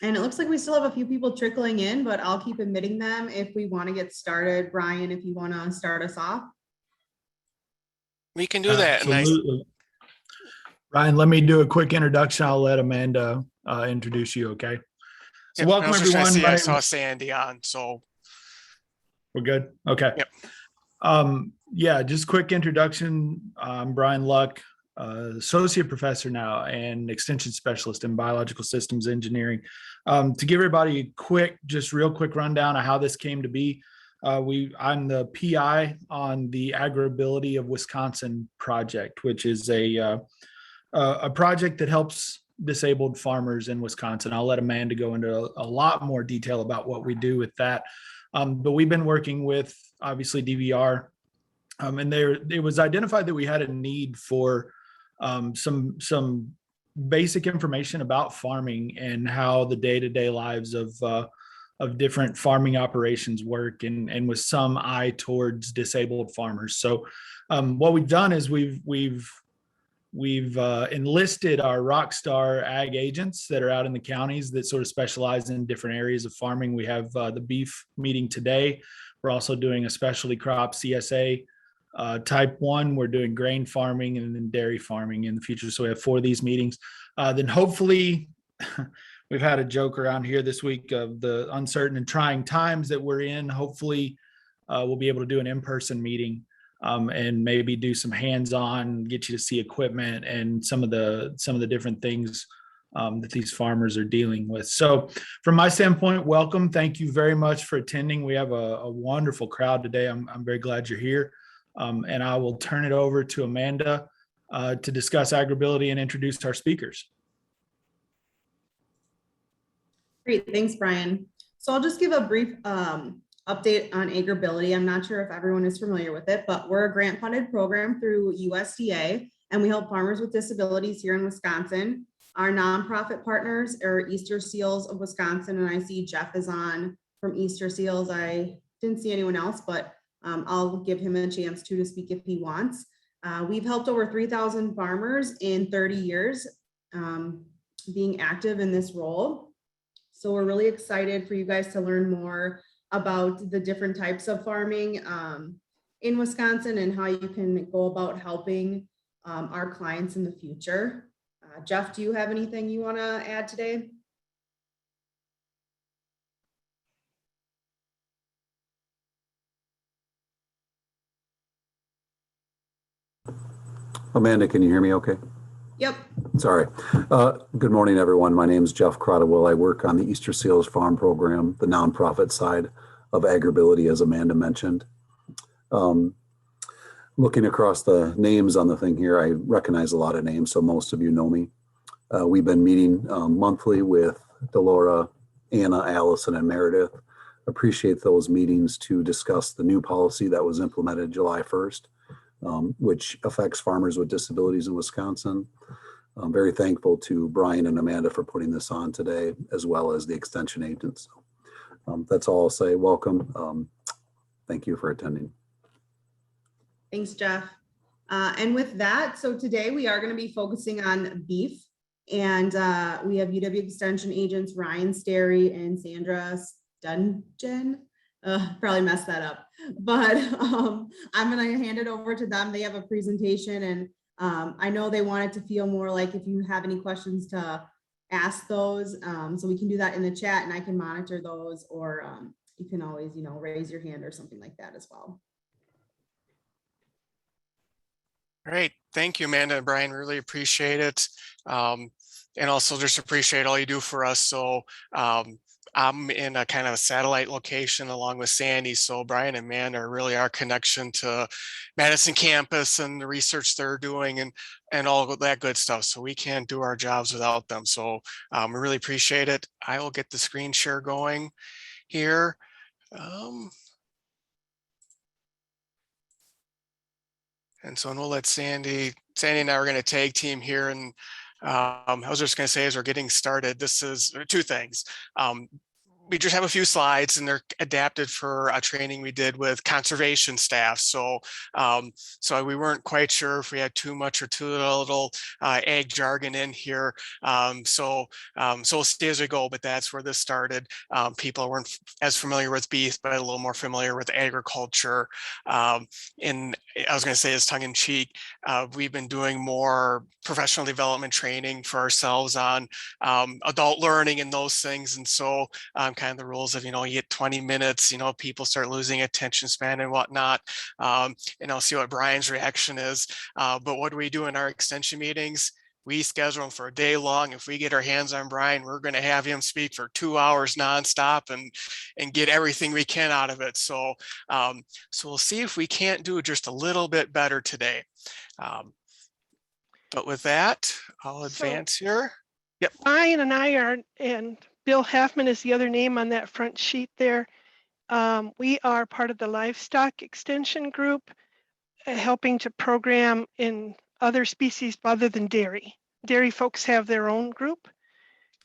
And it looks like we still have a few people trickling in, but I'll keep admitting them if we want to get started. Brian, if you want to start us off. We can do that. Absolutely. Ryan, let me do a quick introduction. I'll let Amanda introduce you, okay? So welcome, everyone. I saw Sandy on, so. We're good? Okay. Yep. Yeah, just quick introduction. I'm Brian Luck, associate professor now and extension specialist in biological systems engineering. To give everybody a real quick rundown of how this came to be, I'm the PI on the Agribility of Wisconsin project, which is a project that helps disabled farmers in Wisconsin. I'll let Amanda go into a lot more detail about what we do with that. But we've been working with, obviously, DVR, and it was identified that we had a need for some basic information about farming and how the day-to-day lives of different farming operations work, and with some eye towards disabled farmers. So what we've done is we've enlisted our rockstar ag agents that are out in the counties that sort of specialize in different areas of farming. We have the beef meeting today. We're also doing a specialty crop CSA type 1. We're doing grain farming and then dairy farming in the future. So we have 4 of these meetings. Then hopefully, we've had a joke around here this week of the uncertain and trying times that we're in. Hopefully, we'll be able to do an in-person meeting and maybe do some hands-on, get you to see equipment and some of the different things that these farmers are dealing with. So from my standpoint, welcome. Thank you very much for attending. We have a wonderful crowd today. I'm very glad you're here. And I will turn it over to Amanda to discuss Agribility and introduce our speakers. Great, thanks, Brian. So I'll just give a brief update on Agribility. I'm not sure if everyone is familiar with it, but we're a grant-funded program through USDA, and we help farmers with disabilities here in Wisconsin. Our nonprofit partners are Easter Seals of Wisconsin, and I see Jeff is on from Easter Seals. I didn't see anyone else, but I'll give him a chance to speak if he wants. We've helped over 3,000 farmers in 30 years being active in this role. So we're really excited for you guys to learn more about the different types of farming in Wisconsin and how you can go about helping our clients in the future. Jeff, do you have anything you want to add today? Amanda, can you hear me okay? Yep. Sorry. Good morning, everyone. My name is Jeff Crotawell. I work on the Easter Seals Farm Program, the nonprofit side of Agribility, as Amanda mentioned. Looking across the names on the thing here, I recognize a lot of names, so most of you know me. We've been meeting monthly with Delora, Anna, Allison, and Meredith. Appreciate those meetings to discuss the new policy that was implemented July 1st, which affects farmers with disabilities in Wisconsin. I'm very thankful to Brian and Amanda for putting this on today, as well as the extension agents. That's all I'll say. Welcome. Thank you for attending. Thanks, Jeff. And with that, so today we are going to be focusing on beef, and we have UW Extension agents Ryan Sterry and Sandra Stungen. Probably messed that up, but I'm going to hand it over to them. They have a presentation, and I know they want it to feel more like if you have any questions to ask those, so we can do that in the chat and I can monitor those, or you can always, raise your hand or something like that as well. Great. Thank you, Amanda and Brian. Really appreciate it. And also just appreciate all you do for us. So I'm in a kind of a satellite location along with Sandy. So Brian and Amanda are really our connection to Madison campus and the research they're doing and all that good stuff. So we can't do our jobs without them. So we really appreciate it. I will get the screen share going here. And we'll let Sandy and I are going to tag team here. And I was just going to say, as we're getting started, this is 2 things. we just have a few slides, and they're adapted for a training we did with conservation staff. So so we weren't quite sure if we had too much or too little ag jargon in here. So we'll see as we go, but that's where this started. People weren't as familiar with beef, but a little more familiar with agriculture. And I was going to say this tongue in cheek, we've been doing more professional development training for ourselves on adult learning and those things. And so kind of the rules of, you get 20 minutes, people start losing attention span and whatnot. And I'll see what Brian's reaction is. But what do we do in our extension meetings? We schedule them for a day long. If we get our hands on Brian, we're going to have him speak for 2 hours nonstop and get everything we can out of it. So, so we'll see if we can't do just a little bit better today. But with that, I'll advance here. Yep. Brian and I are, and Bill Halfman is the other name on that front sheet there. We are part of the livestock extension group, helping to program in other species other than dairy. Dairy folks have their own group.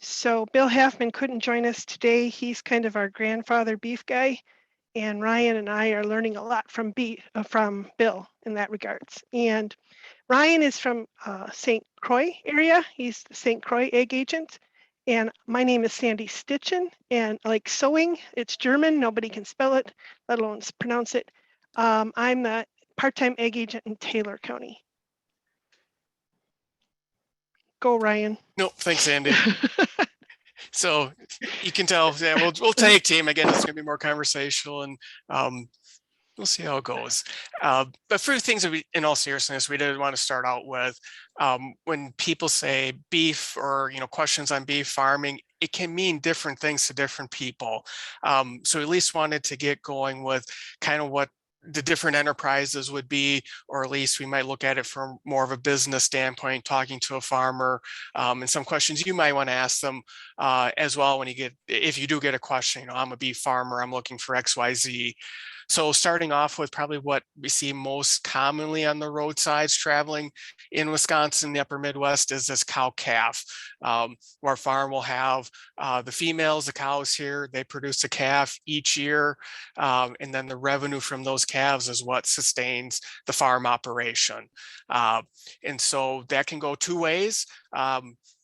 So Bill Halfman couldn't join us today. He's kind of our grandfather beef guy. And Ryan and I are learning a lot from Bill in that regards. And Ryan is from St. Croix area. He's the St. Croix egg agent. And my name is Sandy Stitchen. And like sewing, it's German. Nobody can spell it, let alone pronounce it. I'm the part-time egg agent in Taylor County. Go, Ryan. No, thanks, Andy. So you can tell, yeah, we'll take team again. It's going to be more conversational, and we'll see how it goes. But for things that in all seriousness, we did want to start out with, when people say beef or questions on beef farming, it can mean different things to different people. So at least wanted to get going with kind of what the different enterprises would be, or at least we might look at it from more of a business standpoint, talking to a farmer, and some questions you might want to ask them as well when if you do get a question, I'm a beef farmer, I'm looking for XYZ. So starting off with probably what we see most commonly on the roadsides traveling in Wisconsin, the upper Midwest, is this cow calf. Our farm will have the females, the cows here, they produce a calf each year. And then the revenue from those calves is what sustains the farm operation. And so that can go two ways.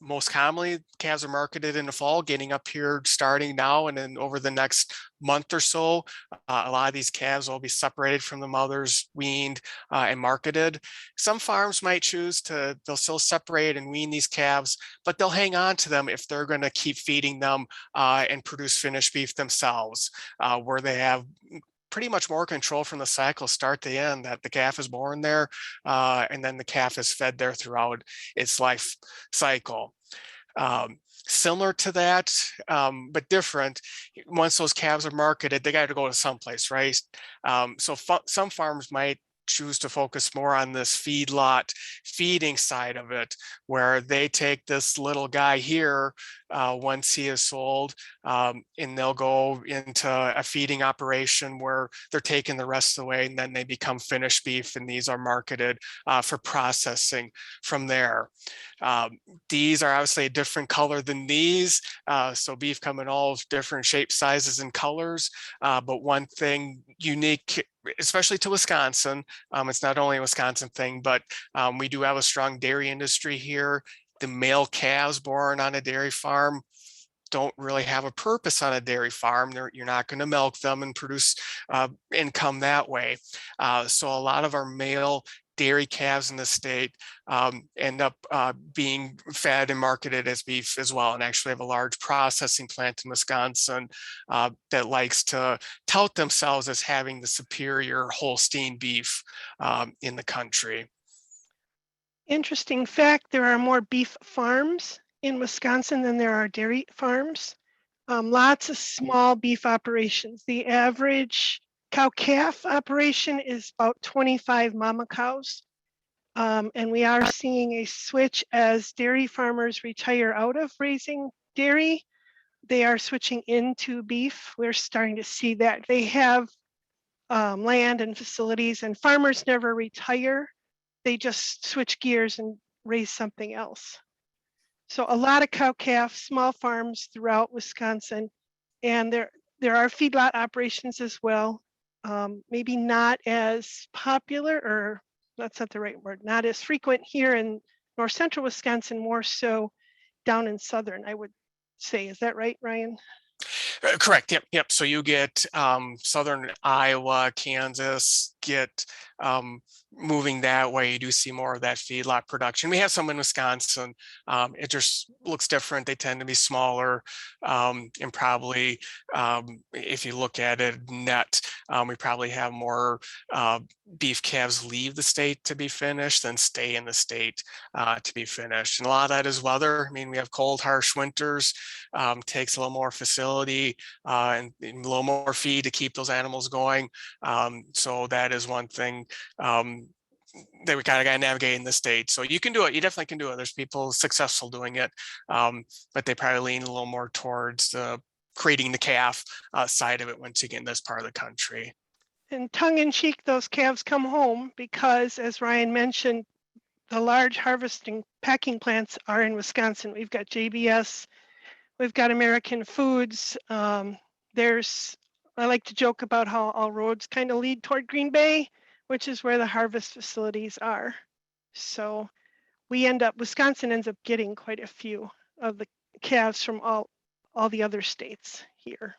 Most commonly, calves are marketed in the fall, getting up here starting now, and then over the next month or so, a lot of these calves will be separated from the mothers, weaned, and marketed. Some farms might choose they'll still separate and wean these calves, but they'll hang on to them if they're going to keep feeding them and produce finished beef themselves, where they have pretty much more control from the cycle start to end, that the calf is born there and then the calf is fed there throughout its life cycle. Similar to that, but different. Once those calves are marketed, they got to go to someplace, right? So some farms might choose to focus more on this feedlot feeding side of it, where they take this little guy here once he is sold, and they'll go into a feeding operation where they're taking the rest of the way, and then they become finished beef, and these are marketed for processing from there. These are obviously a different color than these, so beef come in all different shapes, sizes, and colors, but one thing unique, especially to Wisconsin, it's not only a Wisconsin thing, but we do have a strong dairy industry here. The male calves born on a dairy farm don't really have a purpose on a dairy farm. You're not going to milk them and produce income that way. So a lot of our male dairy calves in the state end up being fed and marketed as beef as well, and actually have a large processing plant in Wisconsin that likes to tout themselves as having the superior Holstein beef in the country. Interesting fact, there are more beef farms in Wisconsin than there are dairy farms. Lots of small beef operations. The average cow-calf operation is about 25 mama cows. And we are seeing a switch as dairy farmers retire out of raising dairy. They are switching into beef. We're starting to see that. They have land and facilities, and farmers never retire. They just switch gears and raise something else. So a lot of cow-calf, small farms throughout Wisconsin. And there are feedlot operations as well. Maybe not as popular, or that's not the right word, not as frequent here in north central Wisconsin, more so down in southern, I would say. Is that right, Ryan? Correct. Yep. So you get southern Iowa, Kansas, get moving that way. You do see more of that feedlot production. We have some in Wisconsin. It just looks different. They tend to be smaller, and probably if you look at it net, we probably have more beef calves leave the state to be finished than stay in the state to be finished. And a lot of that is weather. I mean, we have cold, harsh winters. Takes a little more facility and a little more feed to keep those animals going. So that is one thing that we kind of got to navigate in the state. So you can do it. You definitely can do it. There's people successful doing it, but they probably lean a little more towards creating the calf side of it once you get in this part of the country. And tongue in cheek, those calves come home because, as Ryan mentioned, the large harvesting packing plants are in Wisconsin. We've got JBS, we've got American Foods. I like to joke about how all roads kind of lead toward Green Bay, which is where the harvest facilities are. So Wisconsin ends up getting quite a few of the calves from all the other states here.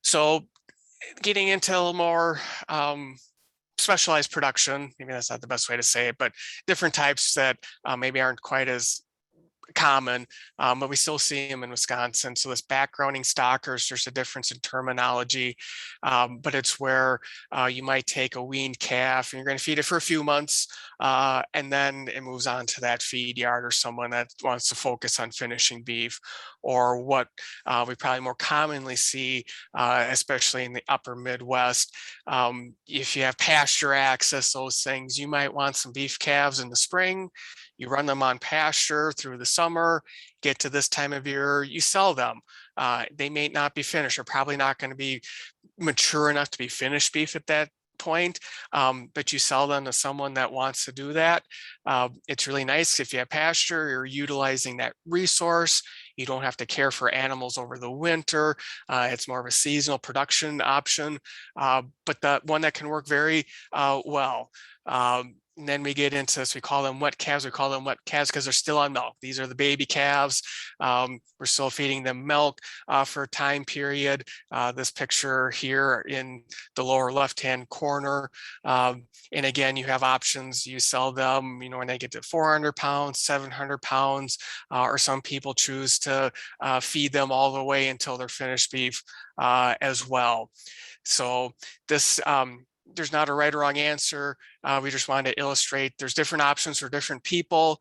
So getting into a little more specialized production, maybe that's not the best way to say it, but different types that maybe aren't quite as common, but we still see them in Wisconsin. So this backgrounding stalkers, there's a difference in terminology, but it's where you might take a weaned calf and you're going to feed it for a few months, and then it moves on to that feed yard or someone that wants to focus on finishing beef. Or what we probably more commonly see, especially in the upper Midwest, if you have pasture access, those things, you might want some beef calves in the spring. You run them on pasture through the summer, get to this time of year, you sell them. They may not be finished, or probably not going to be mature enough to be finished beef at that point, but you sell them to someone that wants to do that. It's really nice if you have pasture, you're utilizing that resource. You don't have to care for animals over the winter. It's more of a seasonal production option, but the one that can work very well. And then we get into this, we call them wet calves. We call them wet calves because they're still on milk. These are the baby calves. We're still feeding them milk for a time period. This picture here in the lower left-hand corner. And again, you have options. You sell them, when they get to 400 pounds, 700 pounds, or some people choose to feed them all the way until they're finished beef as well. So this, there's not a right or wrong answer. We just wanted to illustrate there's different options for different people.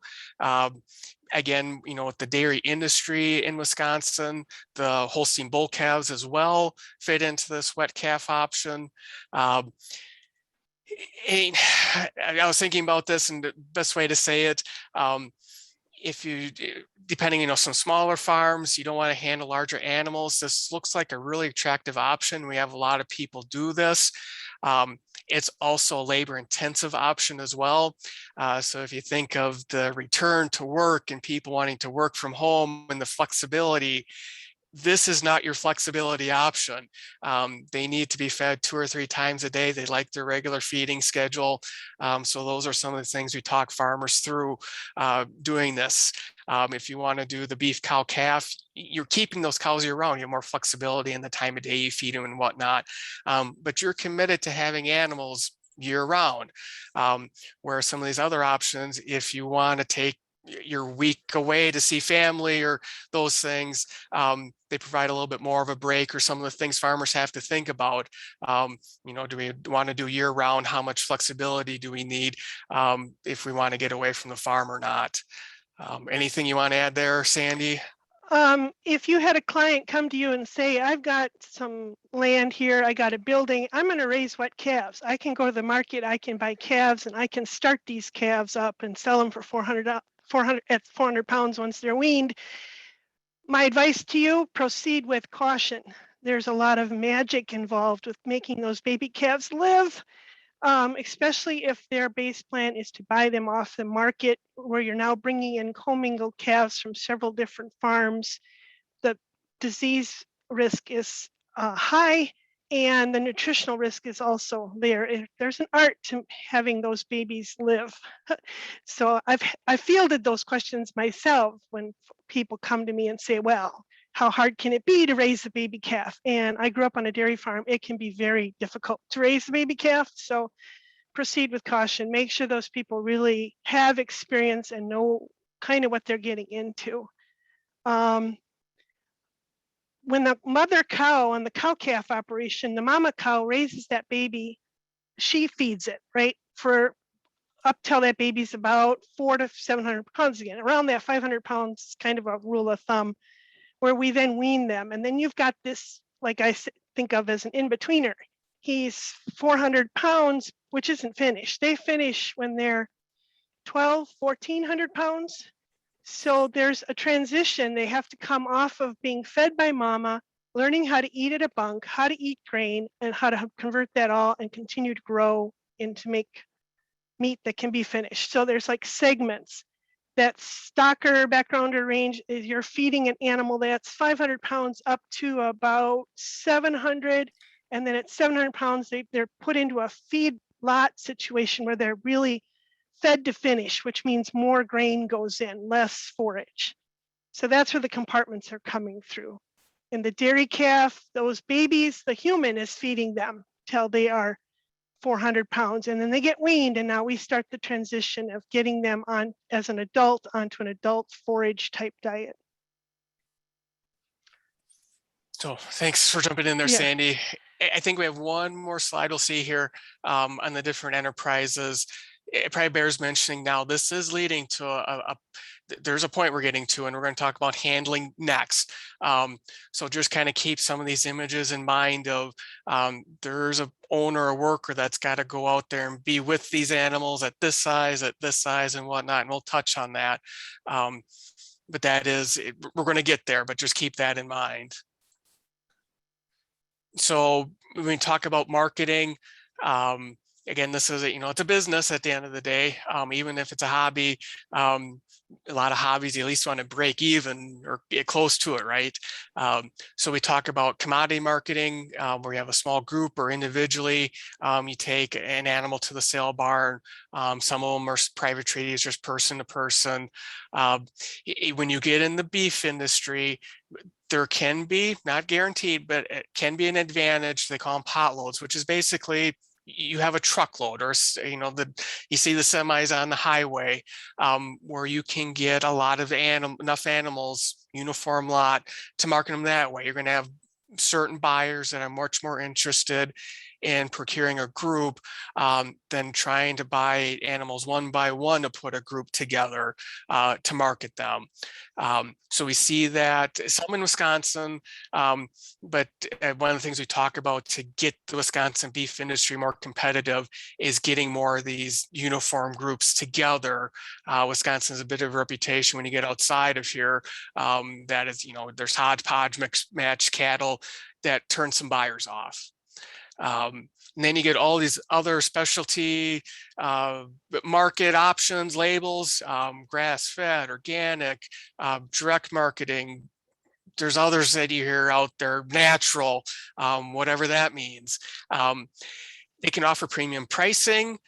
Again, with the dairy industry in Wisconsin, the Holstein bull calves as well fit into this wet calf option. I was thinking about this, and the best way to say it, if you, depending, some smaller farms, you don't want to handle larger animals, this looks like a really attractive option. We have a lot of people do this. It's also a labor intensive option as well. So if you think of the return to work and people wanting to work from home and the flexibility, this is not your flexibility option. They need to be fed 2 or 3 times a day. They like their regular feeding schedule. So those are some of the things we talk farmers through doing this. If you want to do the beef cow calf, you're keeping those cows year round. You have more flexibility in the time of day you feed them and whatnot. But you're committed to having animals year round. Where some of these other options, if you want to take your week away to see family or those things, they provide a little bit more of a break, or some of the things farmers have to think about. Do we want to do year round? How much flexibility do we need if we want to get away from the farm or not? Anything you want to add there, Sandy? If you had a client come to you and say, I've got some land here, I got a building, I'm going to raise wet calves. I can go to the market, I can buy calves, and I can start these calves up and sell them for 400 pounds once they're weaned. My advice to you, proceed with caution. There's a lot of magic involved with making those baby calves live. especially if their base plan is to buy them off the market, where you're now bringing in commingled calves from several different farms. The disease risk is high, and the nutritional risk is also there. There's an art to having those babies live. So I've fielded those questions myself when people come to me and say, well, how hard can it be to raise a baby calf? And I grew up on a dairy farm. It can be very difficult to raise a baby calf. So proceed with caution. Make sure those people really have experience and know kind of what they're getting into. When the mother cow on the cow-calf operation, the mama cow raises that baby, she feeds it, right? For up till that baby's about 400 to 700 pounds again. Around that 500 pounds is kind of a rule of thumb, where we then wean them. And then you've got this, like I think of as an in-betweener. He's 400 pounds, which isn't finished. They finish when they're 1,400 pounds. So there's a transition. They have to come off of being fed by mama, learning how to eat at a bunk, how to eat grain, and how to convert that all and continue to grow and to make meat that can be finished. So there's like segments. That stalker backgrounder range is you're feeding an animal that's 500 pounds up to about 700. And then at 700 pounds, they're put into a feed lot situation where they're really fed to finish, which means more grain goes in, less forage. So that's where the compartments are coming through. In the dairy calf, those babies, the human is feeding them till they are 400 pounds, and then they get weaned, and now we start the transition of getting them on as an adult onto an adult forage type diet. So thanks for jumping in there, Yeah. Sandy. I think we have one more slide we'll see here on the different enterprises. It probably bears mentioning now, this is leading to there's a point we're getting to, and we're going to talk about handling next. So just kind of keep some of these images in mind of there's a owner or worker that's got to go out there and be with these animals at this size and whatnot, and we'll touch on that. But that is, we're going to get there, but just keep that in mind. So when we talk about marketing, again, this is it's a business at the end of the day. Even if it's a hobby, a lot of hobbies, you at least want to break even or get close to it, right? So we talk about commodity marketing, where you have a small group or individually, you take an animal to the sale barn. Some of them are private treaties, just person to person. When you get in the beef industry, there can be, not guaranteed, but it can be an advantage. They call them pot loads, which is basically you have a truckload, or you see the semis on the highway, where you can get a lot of enough animals, uniform lot, to market them that way. You're going to have certain buyers that are much more interested in procuring a group than trying to buy animals one by one to put a group together to market them. So we see that some in Wisconsin, but one of the things we talk about to get the Wisconsin beef industry more competitive is getting more of these uniform groups together. Wisconsin has a bit of a reputation when you get outside of here, that is, there's hodgepodge match cattle that turn some buyers off. And then you get all these other specialty market options, labels, grass-fed, organic, direct marketing. There's others that you hear out there, natural, whatever that means. They can offer premium pricing.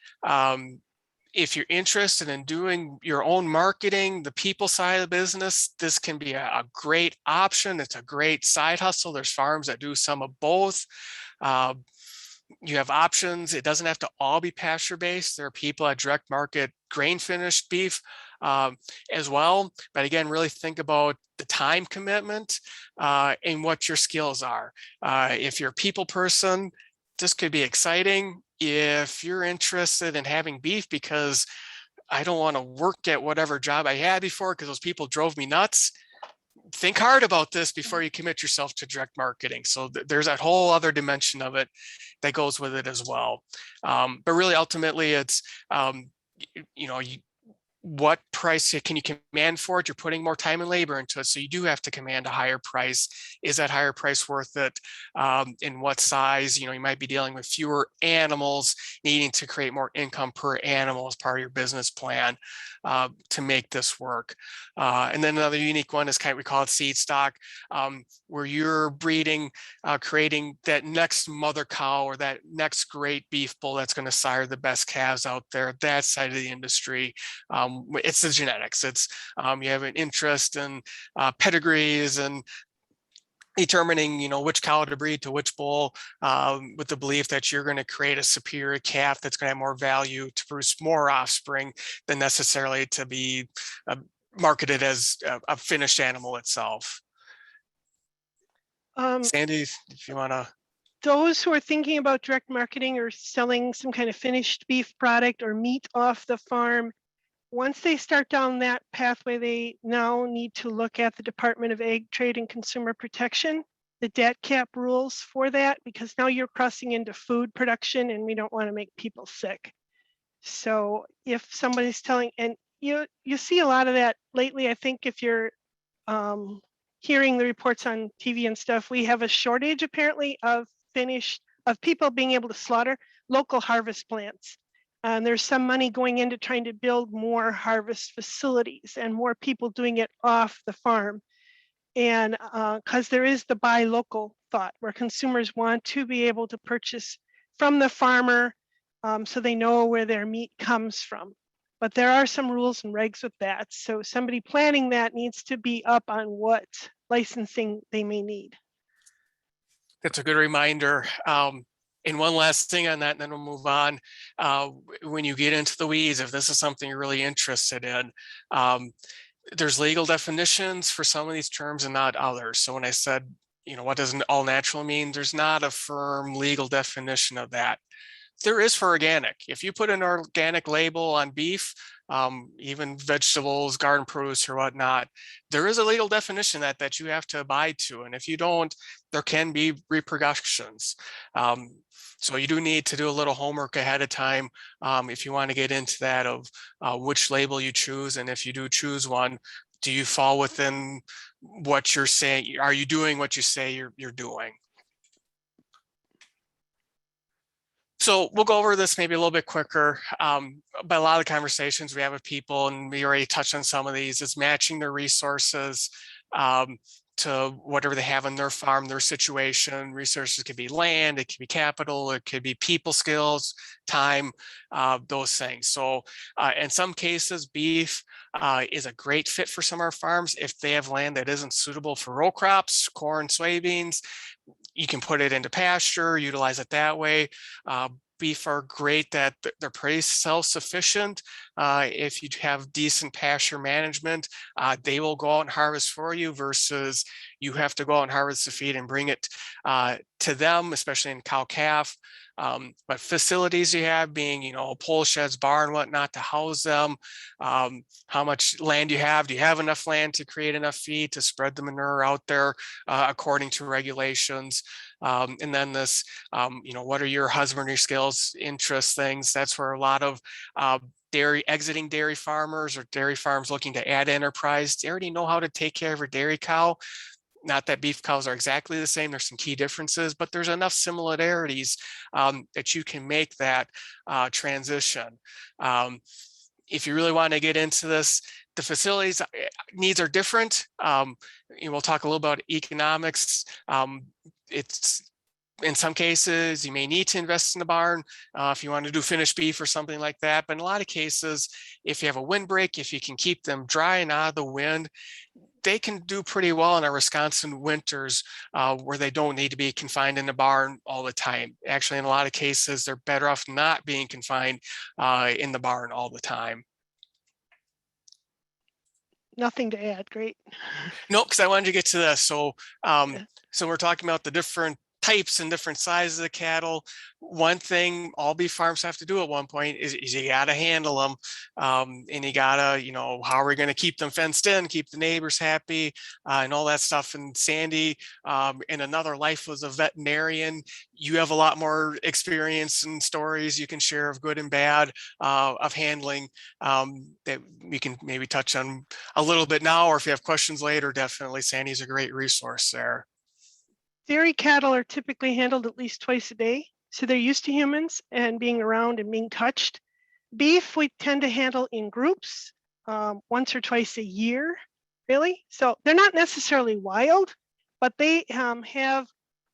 If you're interested in doing your own marketing, the people side of the business, this can be a great option. It's a great side hustle. There's farms that do some of both. You have options. It doesn't have to all be pasture-based. There are people that direct market grain-finished beef as well. But again, really think about the time commitment and what your skills are. If you're a people person, this could be exciting. If you're interested in having beef because I don't want to work at whatever job I had before because those people drove me nuts, think hard about this before you commit yourself to direct marketing. So there's that whole other dimension of it that goes with it as well. But really, ultimately, it's, what price can you command for it? You're putting more time and labor into it, so you do have to command a higher price. Is that higher price worth it? In what size? You know, you might be dealing with fewer animals, needing to create more income per animal as part of your business plan to make this work. And then another unique one is we call it seed stock, where you're breeding, creating that next mother cow or that next great beef bull that's going to sire the best calves out there. That side of the industry. It's the genetics. It's you have an interest in pedigrees and determining, you know, which cow to breed to which bull, with the belief that you're going to create a superior calf that's going to have more value to produce more offspring than necessarily to be marketed as a finished animal itself. Sandy, if you want to. Those who are thinking about direct marketing or selling some kind of finished beef product or meat off the farm, once they start down that pathway, they now need to look at the Department of Ag, Trade and Consumer Protection, the debt cap rules for that, because now you're crossing into food production and we don't want to make people sick. So if somebody's telling, and you see a lot of that lately, I think if you're hearing the reports on TV and stuff, we have a shortage apparently of people being able to slaughter local harvest plants. There's some money going into trying to build more harvest facilities and more people doing it off the farm. And because there is the buy local thought where consumers want to be able to purchase from the farmer so they know where their meat comes from. But there are some rules and regs with that. So somebody planning that needs to be up on what licensing they may need. That's a good reminder. And one last thing on that, and then we'll move on. When you get into the weeds, if this is something you're really interested in, there's legal definitions for some of these terms and not others. So when I said, you know, what does all natural mean? There's not a firm legal definition of that. There is for organic. If you put an organic label on beef, even vegetables, garden produce or whatnot, there is a legal definition that you have to abide to. And if you don't, there can be repercussions. So you do need to do a little homework ahead of time if you want to get into that of which label you choose. And if you do choose one, do you fall within what you're saying? Are you doing what you say you're doing? So we'll go over this maybe a little bit quicker, but a lot of the conversations we have with people, and we already touched on some of these, is matching their resources to whatever they have on their farm, their situation. Resources could be land, it could be capital, it could be people skills, time, those things. So in some cases, beef is a great fit for some of our farms. If they have land that isn't suitable for row crops, corn, soybeans, you can put it into pasture, utilize it that way. Beef are great that they're pretty self-sufficient. If you have decent pasture management, they will go out and harvest for you versus you have to go out and harvest the feed and bring it to them, especially in cow-calf. But facilities you have being, you know, pole sheds, barn, whatnot to house them, how much land you have. Do you have enough land to create enough feed to spread the manure out there according to regulations? And then this, you know, what are your husbandry skills, interests, things? That's where a lot of exiting dairy farmers or dairy farms looking to add enterprise, they already know how to take care of a dairy cow. Not that beef cows are exactly the same, there's some key differences, but there's enough similarities that you can make that transition. If you really want to get into this, the facilities needs are different. We'll talk a little about economics. It's in some cases you may need to invest in the barn if you want to do finished beef or something like that. But in a lot of cases, if you have a windbreak, if you can keep them dry and out of the wind, they can do pretty well in our Wisconsin winters where they don't need to be confined in the barn all the time. Actually, in a lot of cases, they're better off not being confined in the barn all the time. Nothing to add. Great. No, because I wanted to get to this. So, so we're talking about the different types and different sizes of cattle. One thing all beef farms have to do at one point is you got to handle them. And you gotta, how are we going to keep them fenced in, keep the neighbors happy, and all that stuff. And Sandy, in another life, was a veterinarian. You have a lot more experience and stories you can share of good and bad of handling that we can maybe touch on a little bit now, or if you have questions later, definitely Sandy's a great resource there. Dairy cattle are typically handled at least twice a day, so they're used to humans and being around and being touched. Beef, we tend to handle in groups once or twice a year, really. So they're not necessarily wild, but they have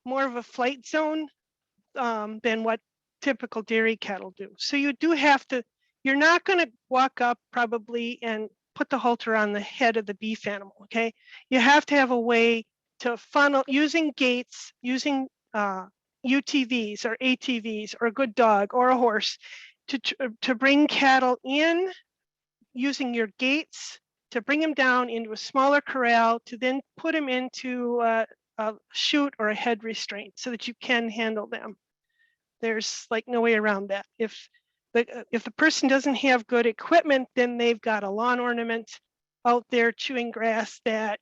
more of a flight zone than what typical dairy cattle do. So you do have to, you're not going to walk up probably and put the halter on the head of the beef animal, okay? You have to have a way to funnel, using gates, using UTVs or ATVs or a good dog or a horse to bring cattle in, using your gates to bring them down into a smaller corral, to then put them into a chute or a head restraint so that you can handle them. There's like no way around that. If the person doesn't have good equipment, then they've got a lawn ornament out there chewing grass that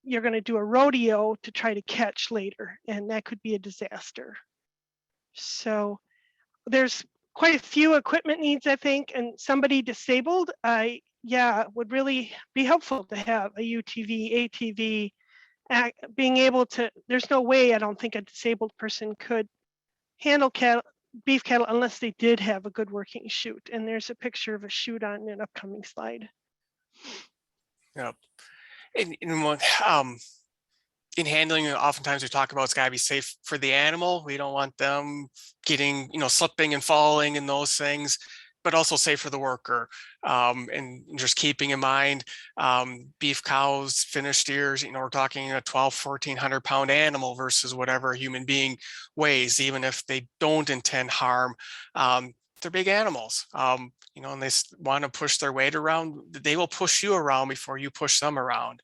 you're going to do a rodeo to try to catch later, and that could be a disaster. So there's quite a few equipment needs, I think, and somebody disabled, would really be helpful to have a UTV, ATV, being able to, there's no way I don't think a disabled person could handle beef cattle unless they did have a good working chute. And there's a picture of a chute on an upcoming slide. Yep. In handling, oftentimes we talk about it's got to be safe for the animal. We don't want them getting, slipping and falling and those things, but also safe for the worker. And just keeping in mind, beef cows, finished steers, we're talking a 1,200-1,400 pound animal versus whatever a human being weighs, even if they don't intend harm. They're big animals, and they want to push their weight around. They will push you around before you push them around.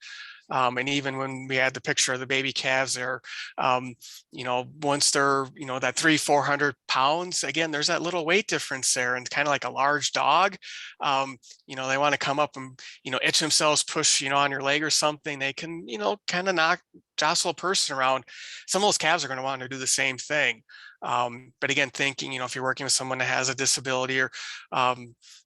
And even when we had the picture of the baby calves there, once they're, that 300-400 pounds, again, there's that little weight difference there, and kind of like a large dog, they want to come up and, itch themselves, push, on your leg or something. They can, kind of jostle a person around. Some of those calves are going to want to do the same thing. But again, thinking, if you're working with someone that has a disability, or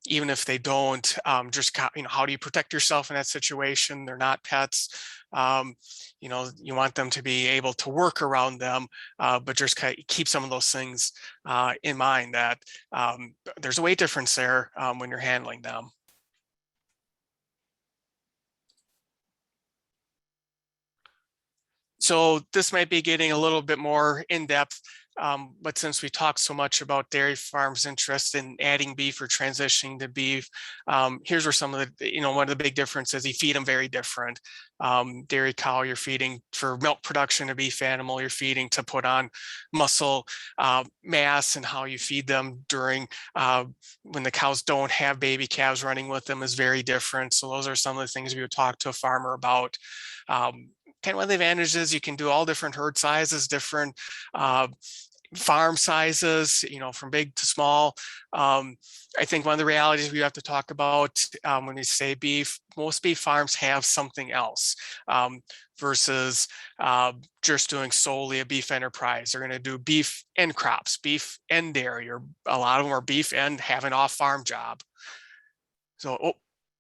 even if they don't, just, how do you protect yourself in that situation? They're not pets. You want them to be able to work around them, but just keep some of those things in mind, that there's a weight difference there when you're handling them. So this might be getting a little bit more in depth. But since we talked so much about dairy farms' interest in adding beef or transitioning to beef, here's where some of the, one of the big differences, you feed them very different. Dairy cow, you're feeding for milk production. A beef animal, you're feeding to put on muscle mass, and how you feed them during when the cows don't have baby calves running with them is very different. So those are some of the things we would talk to a farmer about. Kind of one of the advantages, you can do all different herd sizes, different farm sizes, from big to small. I think one of the realities we have to talk about when we say beef, most beef farms have something else versus just doing solely a beef enterprise. They're going to do beef and crops, beef and dairy, or a lot of them are beef and have an off-farm job. So,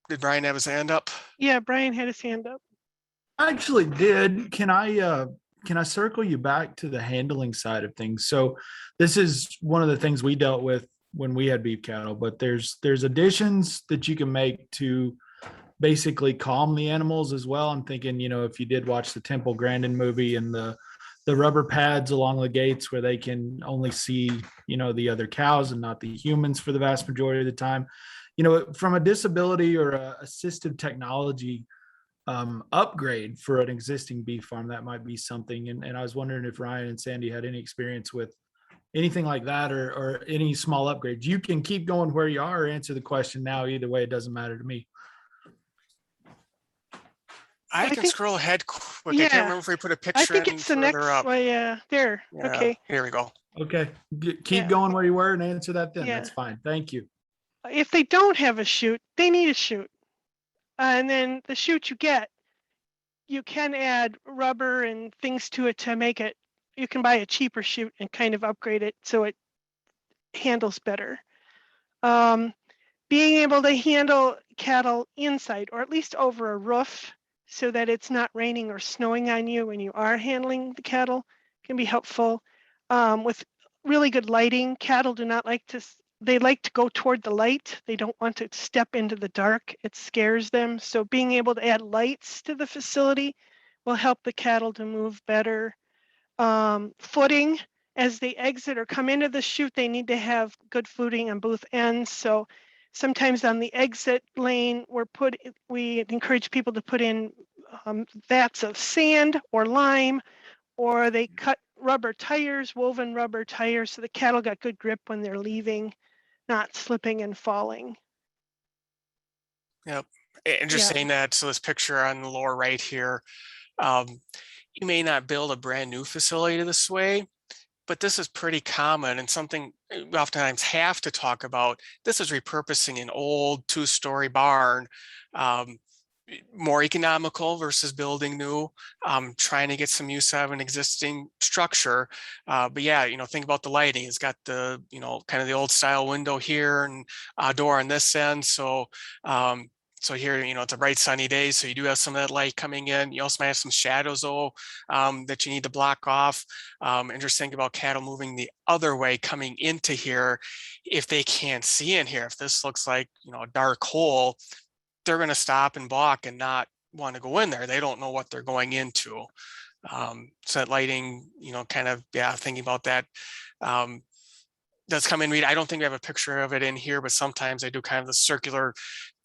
did Brian have his hand up? Yeah, Brian had his hand up. I actually did. Can I circle you back to the handling side of things? So this is one of the things we dealt with when we had beef cattle, but there's additions that you can make to basically calm the animals as well. I'm thinking, if you did watch the Temple Grandin movie, and the rubber pads along the gates where they can only see, the other cows and not the humans for the vast majority of the time, from a disability or a assistive technology upgrade for an existing beef farm, that might be something. And I was wondering if Ryan and Sandy had any experience with anything like that, or any small upgrades. You can keep going where you are or answer the question now. Either way, it doesn't matter to me. I I can think, scroll ahead quick. I can't yeah, remember if we put a I picture think in it's the further next, up. well, yeah, there, Yeah, okay, here we go. Okay, keep Yeah. going where you were and answer that then. Yeah. That's fine. Thank you. If they don't have a chute, they need a chute. And then the chute you get, you can add rubber and things to it to make it, you can buy a cheaper chute and kind of upgrade it so it handles better. Being able to handle cattle inside or at least over a roof so that it's not raining or snowing on you when you are handling the cattle can be helpful. With really good lighting, cattle do not like to, they like to go toward the light. They don't want to step into the dark. It scares them. So being able to add lights to the facility will help the cattle to move better. Footing, as they exit or come into the chute, they need to have good footing on both ends. So sometimes on the exit lane, we encourage people to put in vats of sand or lime, or they cut rubber tires, woven rubber tires, so the cattle got good grip when they're leaving, not slipping and falling. Yep. And just Yeah. saying that, so this picture on the lower right here, you may not build a brand new facility this way, but this is pretty common and something we oftentimes have to talk about. This is repurposing an old 2-story barn, more economical versus building new, trying to get some use out of an existing structure. But yeah, think about the lighting. It's got the, kind of the old style window here and door on this end. So so here, it's a bright sunny day, so you do have some of that light coming in. You also might have some shadows though that you need to block off. And just think about cattle moving the other way coming into here. If they can't see in here, if this looks like, a dark hole, they're going to stop and balk and not want to go in there. They don't know what they're going into. So that lighting, kind of, thinking about that. Does come in. I don't think we have a picture of it in here, but sometimes I do kind of the circular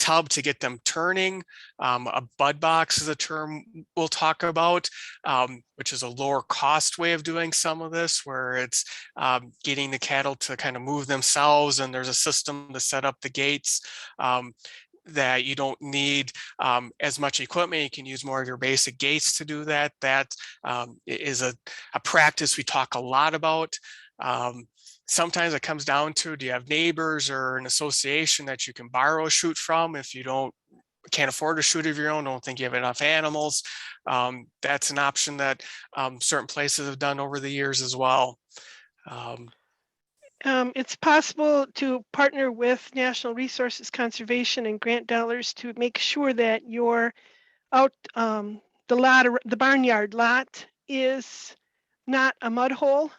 tub to get them turning. A bud box is a term we'll talk about, which is a lower cost way of doing some of this, where it's getting the cattle to kind of move themselves, and there's a system to set up the gates. That you don't need as much equipment. You can use more of your basic gates to do that. That is a practice we talk a lot about. Sometimes it comes down to, do you have neighbors or an association that you can borrow a chute from? If you can't afford a chute of your own, don't think you have enough animals, that's an option that certain places have done over the years as well. It's possible to partner with National Resources Conservation and grant dollars to make sure that your the barnyard lot is not a mud hole.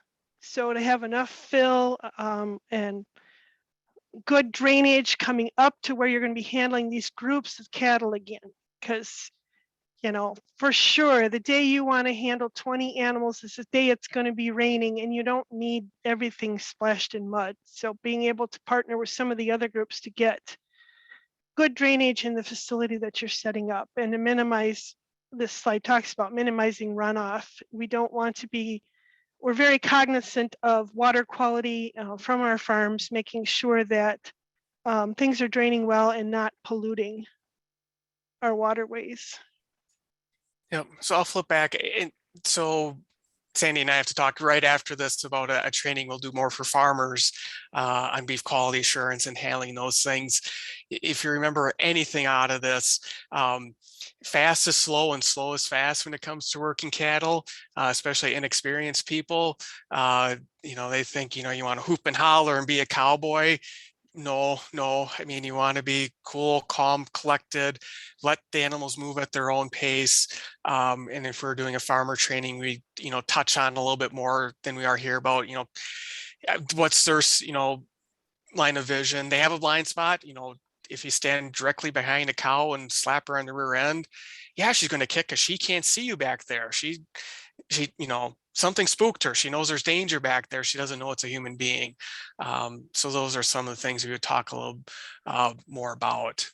So to have enough fill and good drainage coming up to where you're going to be handling these groups of cattle again. Because, for sure, the day you want to handle 20 animals is the day it's going to be raining, and you don't need everything splashed in mud. So being able to partner with some of the other groups to get good drainage in the facility that you're setting up, and to minimize, this slide talks about minimizing runoff. We don't want to be, we're very cognizant of water quality from our farms, making sure that things are draining well and not polluting our waterways. Yep. So I'll flip back. And so Sandy and I have to talk right after this about a training we'll do more for farmers on beef quality assurance and handling those things. If you remember anything out of this, fast is slow and slow is fast when it comes to working cattle, especially inexperienced people. They think, you want to hoop and holler and be a cowboy. No. I mean, you want to be cool, calm, collected, let the animals move at their own pace. And if we're doing a farmer training, we, touch on a little bit more than we are here about, what's their, line of vision. They have a blind spot. If you stand directly behind a cow and slap her on the rear end, yeah, she's going to kick because she can't see you back there. She, something spooked her. She knows there's danger back there. She doesn't know it's a human being. So those are some of the things we would talk a little more about.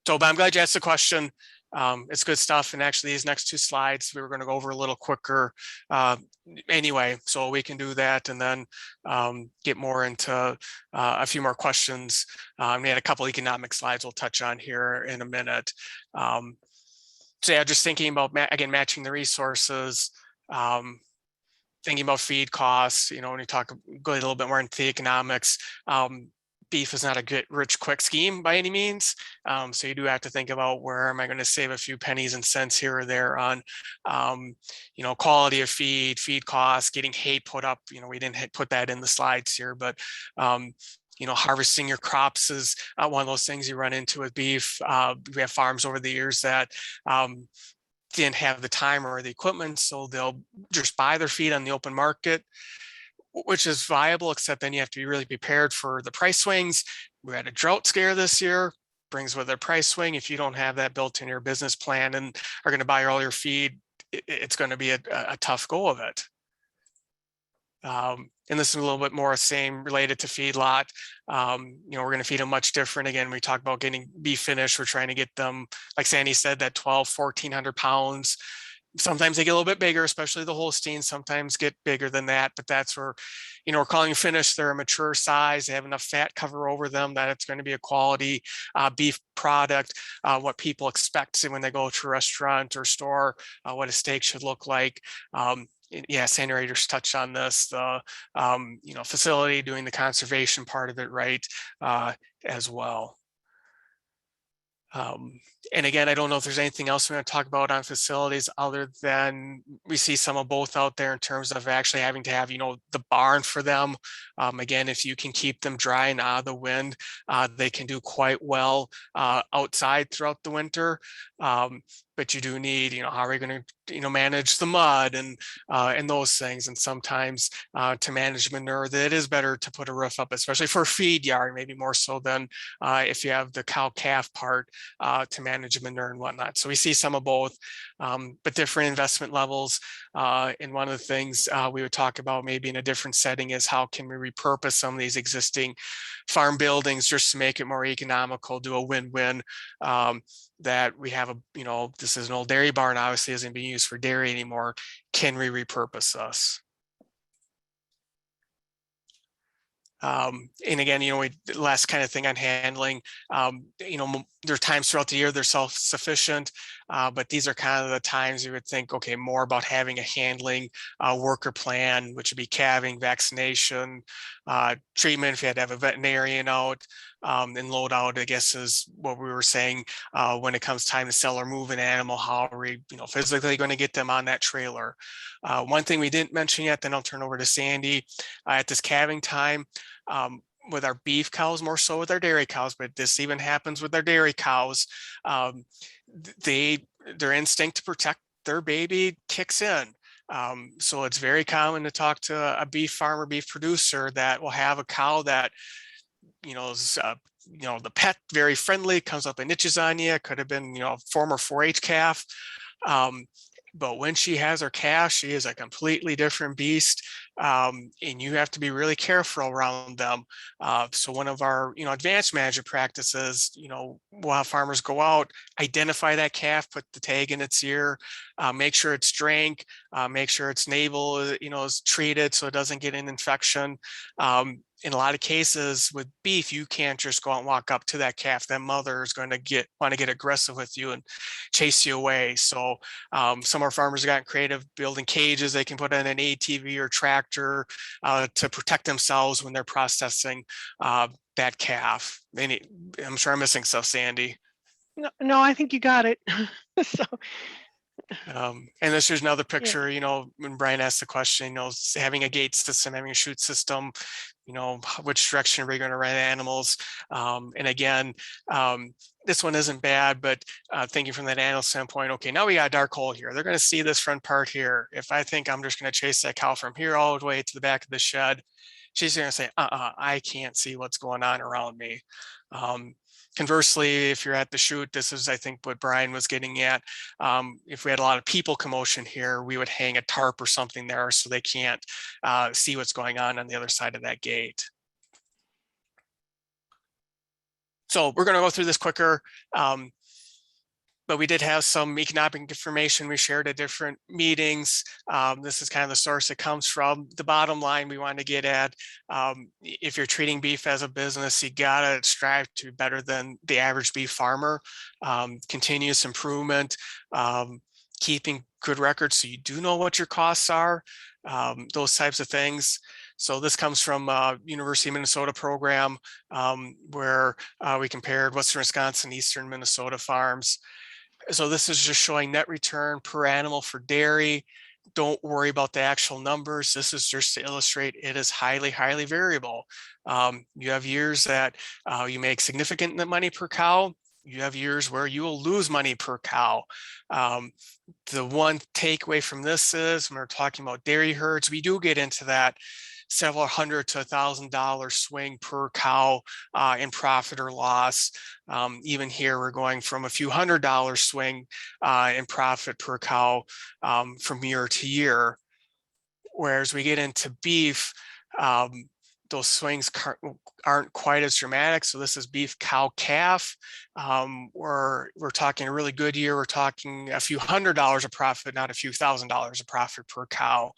So, but I'm glad you asked the question. It's good stuff. And actually these next 2 slides, we were going to go over a little quicker anyway, so we can do that and then get more into a few more questions. We had a couple economic slides we'll touch on here in a minute. So yeah, just thinking about, again, matching the resources, thinking about feed costs, when you go a little bit more into the economics, beef is not a good, rich, quick scheme by any means. So you do have to think about where am I going to save a few pennies and cents here or there on, quality of feed costs, getting hay put up. We didn't put that in the slides here, but harvesting your crops is one of those things you run into with beef. We have farms over the years that didn't have the time or the equipment, so they'll just buy their feed on the open market, which is viable, except then you have to be really prepared for the price swings. We had a drought scare this year, brings with a price swing. If you don't have that built in your business plan and are going to buy all your feed, it's going to be a tough go of it. And this is a little bit more same related to feedlot. We're going to feed them much different. Again, we talk about getting beef finished. We're trying to get them, like Sandy said, that 1,200-1,400 pounds. Sometimes they get a little bit bigger, especially the Holsteins sometimes get bigger than that, but that's where, we're calling finished. They're a mature size. They have enough fat cover over them that it's going to be a quality beef product, what people expect when they go to a restaurant or store, what a steak should look like. Yeah, Sandy already just touched on this, the facility doing the conservation part of it right as well. And again, I don't know if there's anything else we're going to talk about on facilities other than we see some of both out there in terms of actually having to have, the barn for them. Again, if you can keep them dry and out of the wind, they can do quite well outside throughout the winter. But you do need, how are we going to, manage the mud and those things. And sometimes to manage manure, that it is better to put a roof up, especially for a feed yard, maybe more so than if you have the cow calf part to manage manure and whatnot. So we see some of both, but different investment levels. And one of the things we would talk about maybe in a different setting is how can we repurpose some of these existing farm buildings just to make it more economical, do a win-win. That we have this is an old dairy barn, obviously isn't being used for dairy anymore. Can we repurpose us? And again, last kind of thing on handling, there are times throughout the year they're self-sufficient, but these are kind of the times you would think, okay, more about having a handling worker plan, which would be calving, vaccination, treatment if you had to have a veterinarian out, and load out, I guess, is what we were saying when it comes time to sell or move an animal, how are we, physically going to get them on that trailer. One thing we didn't mention yet, then I'll turn over to Sandy, at this calving time, with our beef cows, more so with our dairy cows, but this even happens with our dairy cows. Their instinct to protect their baby kicks in. So it's very common to talk to a beef farmer, beef producer that will have a cow that, is, the pet very friendly, comes up and itches on you. Could have been, former 4-H calf. But when she has her calf, she is a completely different beast. And you have to be really careful around them. So one of our, advanced management practices, we'll have farmers go out, identify that calf, put the tag in its ear, make sure it's drank, make sure its navel, is treated so it doesn't get an infection. In a lot of cases with beef, you can't just go out and walk up to that calf. That mother is going to want to get aggressive with you and chase you away. So some of our farmers have gotten creative, building cages they can put in an ATV or tractor to protect themselves when they're processing that calf. I'm sure I'm missing stuff, Sandy. No, I think you got it. So. And this is another picture, when Brian asked the question, having a gate system, having a chute system, which direction are we going to run animals? And again, this one isn't bad, but thinking from that animal standpoint, okay, now we got a dark hole here. They're going to see this front part here. If I think I'm just going to chase that cow from here all the way to the back of the shed, she's going to say, I can't see what's going on around me. Conversely, if you're at the chute, this is, I think, what Brian was getting at. If we had a lot of people commotion here, we would hang a tarp or something there so they can't see what's going on the other side of that gate. So we're going to go through this quicker. but we did have some economic information we shared at different meetings. This is kind of the source it comes from. The bottom line we want to get at, if you're treating beef as a business, you gotta strive to be better than the average beef farmer. Continuous improvement, keeping good records so you do know what your costs are, those types of things. So this comes from University of Minnesota program, where we compared Western Wisconsin, Eastern Minnesota farms. So this is just showing net return per animal for dairy. Don't worry about the actual numbers. This is just to illustrate it is highly, highly variable. You have years that you make significant money per cow. You have years where you will lose money per cow. The one takeaway from this is when we're talking about dairy herds, we do get into that several hundred to $1,000 swing per cow in profit or loss. Even here, we're going from a few $100 swing in profit per cow from year to year. Whereas we get into beef, those swings aren't quite as dramatic. So this is beef cow calf. We're talking a really good year. We're talking a few $100 of profit, not a few $1,000s of profit per cow.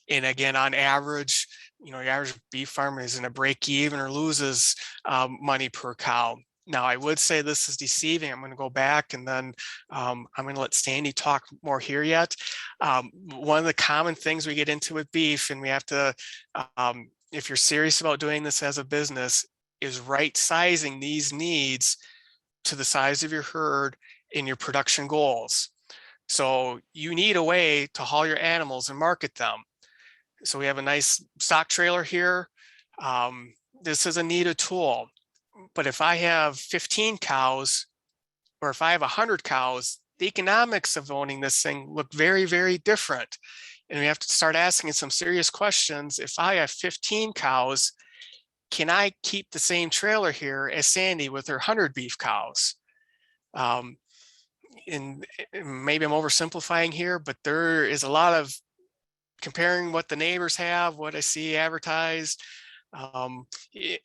And again, on average, your average beef farmer is in a break even or loses money per cow. Now, I would say this is deceiving. I'm going to go back and then I'm going to let Sandy talk more here yet. One of the common things we get into with beef, and we have to, if you're serious about doing this as a business, is right sizing these needs to the size of your herd in your production goals. So you need a way to haul your animals and market them. So we have a nice stock trailer here. This is a needed tool. But if I have 15 cows, or if I have 100 cows, the economics of owning this thing look very, very different. And we have to start asking some serious questions. If I have 15 cows, can I keep the same trailer here as Sandy with her 100 beef cows? And maybe I'm oversimplifying here, but there is a lot of comparing what the neighbors have, what I see advertised.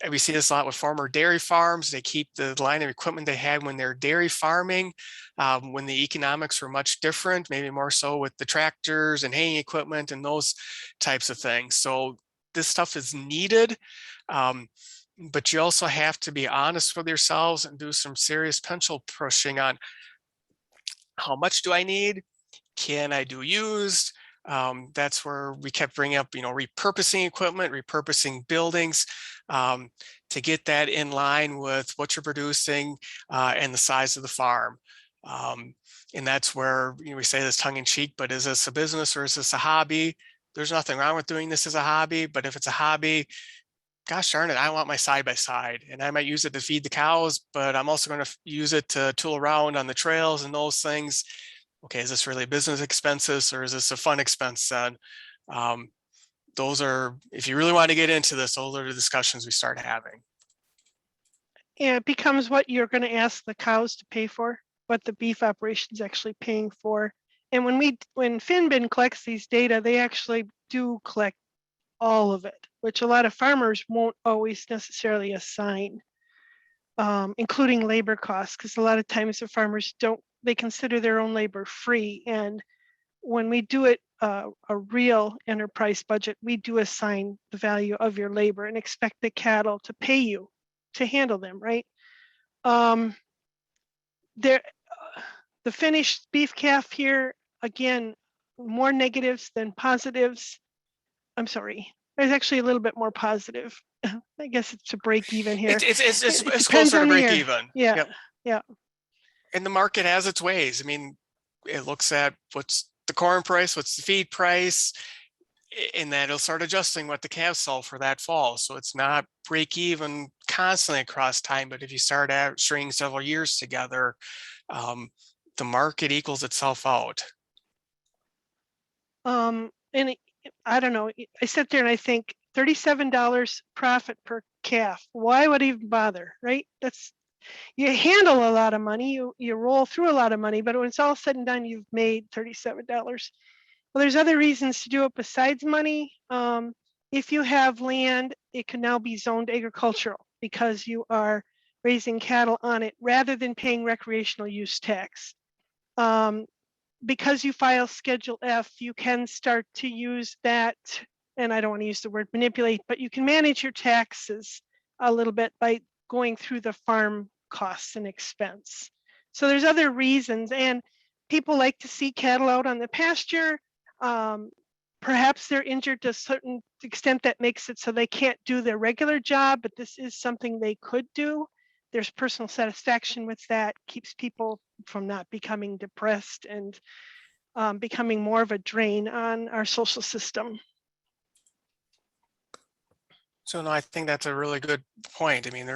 We see this a lot with former dairy farms. They keep the line of equipment they had when they're dairy farming, when the economics were much different, maybe more so with the tractors and haying equipment and those types of things. So this stuff is needed, but you also have to be honest with yourselves and do some serious pencil pushing on how much do I need? Can I do used? That's where we kept bringing up, repurposing equipment, repurposing buildings to get that in line with what you're producing and the size of the farm. And that's where we say this tongue in cheek, but is this a business or is this a hobby? There's nothing wrong with doing this as a hobby, but if it's a hobby, gosh darn it, I want my side-by-side, and I might use it to feed the cows, but I'm also going to use it to tool around on the trails and those things. Okay, is this really business expenses or is this a fun expense then? Those are, if you really want to get into this, those are the discussions we start having. Yeah, it becomes what you're going to ask the cows to pay for, what the beef operation is actually paying for. And when Finbin collects these data, they actually do collect all of it, which a lot of farmers won't always necessarily assign, including labor costs, because a lot of times the farmers they consider their own labor free. And when we do it a real enterprise budget, we do assign the value of your labor and expect the cattle to pay you to handle them, right? The finished beef calf here, again, more negatives than positives. I'm sorry, there's actually a little bit more positive. I guess it's a break even here. It's closer to break even. Yeah, yep. Yeah. And the market has its ways. I mean, it looks at what's the corn price, what's the feed price, and then it'll start adjusting what the calves sell for that fall. So it's not break even constantly across time, but if you start stringing several years together, the market equals itself out. And I don't know, I sit there and I think $37 profit per calf. Why would I even bother, right? You handle a lot of money, you roll through a lot of money, but when it's all said and done, you've made $37. Well, there's other reasons to do it besides money. If you have land, it can now be zoned agricultural because you are raising cattle on it rather than paying recreational use tax. Because you file Schedule F, you can start to use that, and I don't want to use the word manipulate, but you can manage your taxes a little bit by going through the farm costs and expense. So there's other reasons, and people like to see cattle out on the pasture. Perhaps they're injured to a certain extent that makes it so they can't do their regular job, but this is something they could do. There's personal satisfaction with that, keeps people from not becoming depressed and becoming more of a drain on our social system. So no, I think that's a really good point. I mean,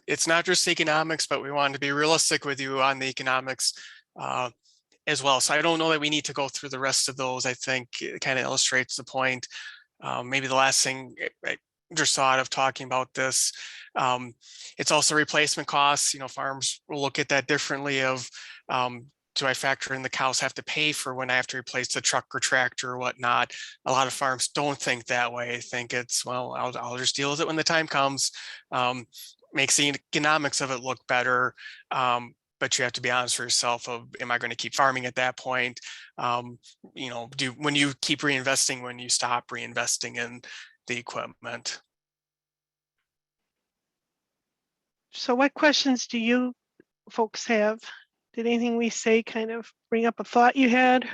it's not just economics, but we want to be realistic with you on the economics as well. So I don't know that we need to go through the rest of those. I think it kind of illustrates the point. Maybe the last thing I just thought of talking about this, it's also replacement costs. Farms will look at that differently of, do I factor in the cows have to pay for when I have to replace the truck or tractor or whatnot? A lot of farms don't think that way. They think it's, well, I'll just deal with it when the time comes. Makes the economics of it look better. But you have to be honest for yourself of, am I going to keep farming at that point? When you keep reinvesting, when you stop reinvesting in the equipment. So what questions do you folks have? Did anything we say kind of bring up a thought you had?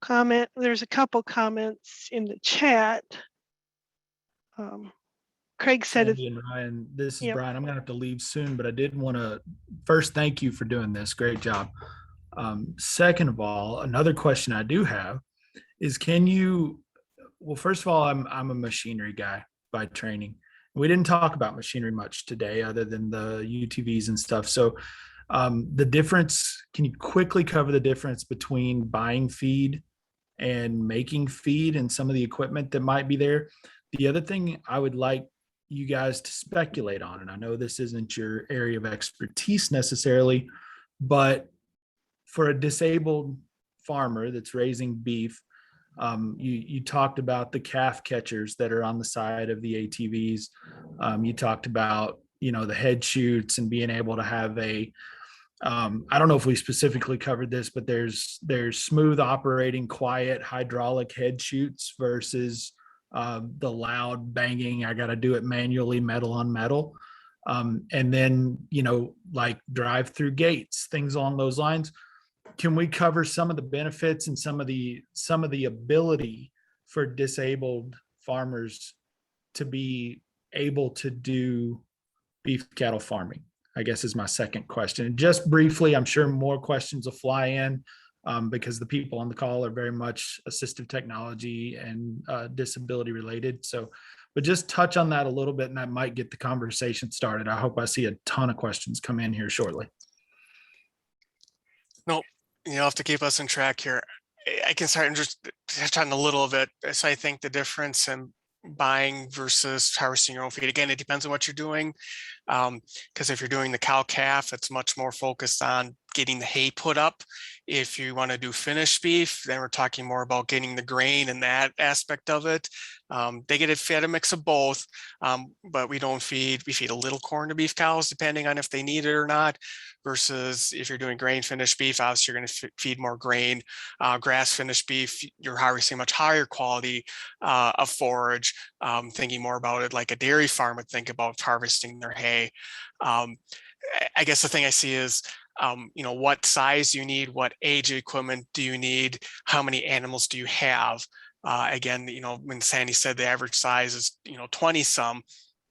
Comment? There's a couple comments in the chat. Craig said it. Sandy and Ryan, this is Yep. Brian. I'm gonna have to leave soon, but I did want to first thank you for doing this. Great job. Second of all, another question I do have is, well, first of all, I'm a machinery guy by training. We didn't talk about machinery much today other than the UTVs and stuff. So the difference, can you quickly cover the difference between buying feed and making feed and some of the equipment that might be there? The other thing I would like you guys to speculate on, and I know this isn't your area of expertise necessarily, but for a disabled farmer that's raising beef, you talked about the calf catchers that are on the side of the ATVs. You talked about, the head chutes and being able to have I don't know if we specifically covered this, but there's smooth operating, quiet hydraulic head chutes versus the loud banging, I got to do it manually, metal on metal. And then, like drive through gates, things along those lines. Can we cover some of the benefits and some of the ability for disabled farmers to be able to do beef cattle farming? I guess is my second question. And just briefly, I'm sure more questions will fly in because the people on the call are very much assistive technology and disability related. So, but just touch on that a little bit and that might get the conversation started. I hope I see a ton of questions come in here shortly. No, you'll have to keep us on track here. I can start and just touch on a little of it. So I think the difference in buying versus harvesting your own feed, again, it depends on what you're doing. Because if you're doing the cow calf, it's much more focused on getting the hay put up. If you want to do finished beef, then we're talking more about getting the grain and that aspect of it. They get fed a mix of both, but we feed a little corn to beef cows depending on if they need it or not, versus if you're doing grain finished beef, obviously you're going to feed more grain. Grass finished beef, you're harvesting much higher quality of forage, thinking more about it like a dairy farm would think about harvesting their hay. I guess the thing I see is, what size you need, what age equipment do you need, how many animals do you have? Again, when Sandy said the average size is, 20 some,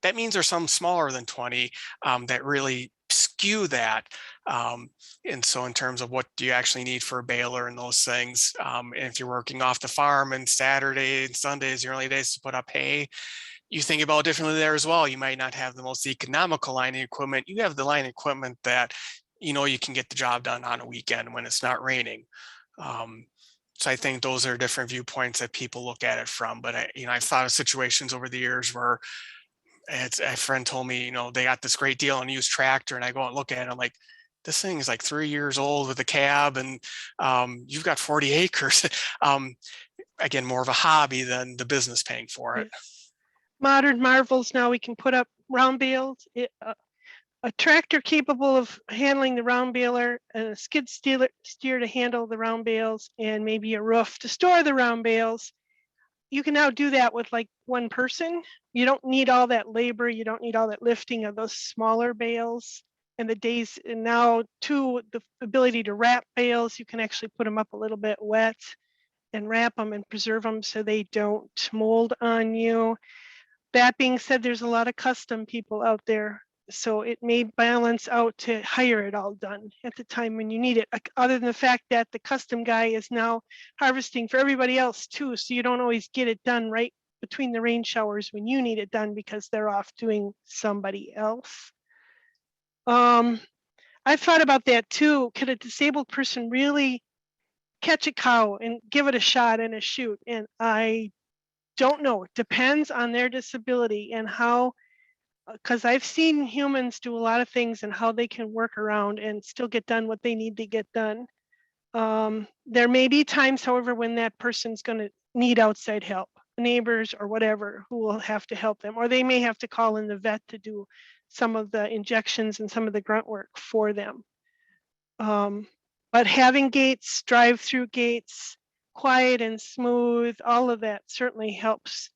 that means there's some smaller than 20 that really skew that. And so in terms of what do you actually need for a baler and those things, and if you're working off the farm and Saturday and Sundays, your only days to put up hay, you think about it differently there as well. You might not have the most economical line of equipment. You have the line of equipment that, you can get the job done on a weekend when it's not raining. So I think those are different viewpoints that people look at it from. But I've thought of situations over the years where a friend told me, they got this great deal on a used tractor, and I go and look at it. I'm like, this thing is like 3 years old with a cab, and you've got 40 acres. Again, more of a hobby than the business paying for it. Modern marvels now, we can put up round bales, a tractor capable of handling the round baler, a skid steer to handle the round bales, and maybe a roof to store the round bales. You can now do that with like one person. You don't need all that labor. You don't need all that lifting of those smaller bales. And the days, and now too, the ability to wrap bales, you can actually put them up a little bit wet and wrap them and preserve them so they don't mold on you. That being said, there's a lot of custom people out there. So it may balance out to hire it all done at the time when you need it. Other than the fact that the custom guy is now harvesting for everybody else too. So you don't always get it done right between the rain showers when you need it done because they're off doing somebody else. I thought about that too. Could a disabled person really catch a cow and give it a shot and a shoot? And I don't know. It depends on their disability and how, because I've seen humans do a lot of things and how they can work around and still get done what they need to get done. There may be times, however, when that person's going to need outside help, neighbors or whatever, who will have to help them, or they may have to call in the vet to do some of the injections and some of the grunt work for them. But having gates, drive-through gates, quiet and smooth, all of that certainly helps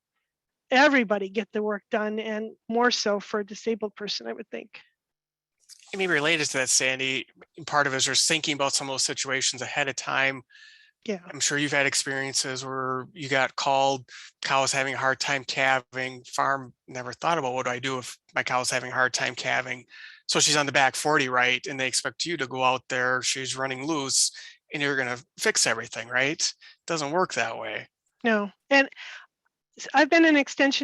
everybody get the work done, and more so for a disabled person, I would think. I mean, related to that, Sandy, part of it is just thinking about some of those situations ahead of time. Yeah. I'm sure you've had experiences where you got called, cow was having a hard time calving, farm never thought about what do I do if my cow is having a hard time calving. So she's on the back 40, right? And they expect you to go out there, she's running loose, and you're going to fix everything, right? It doesn't work that way. No. And I've been an extension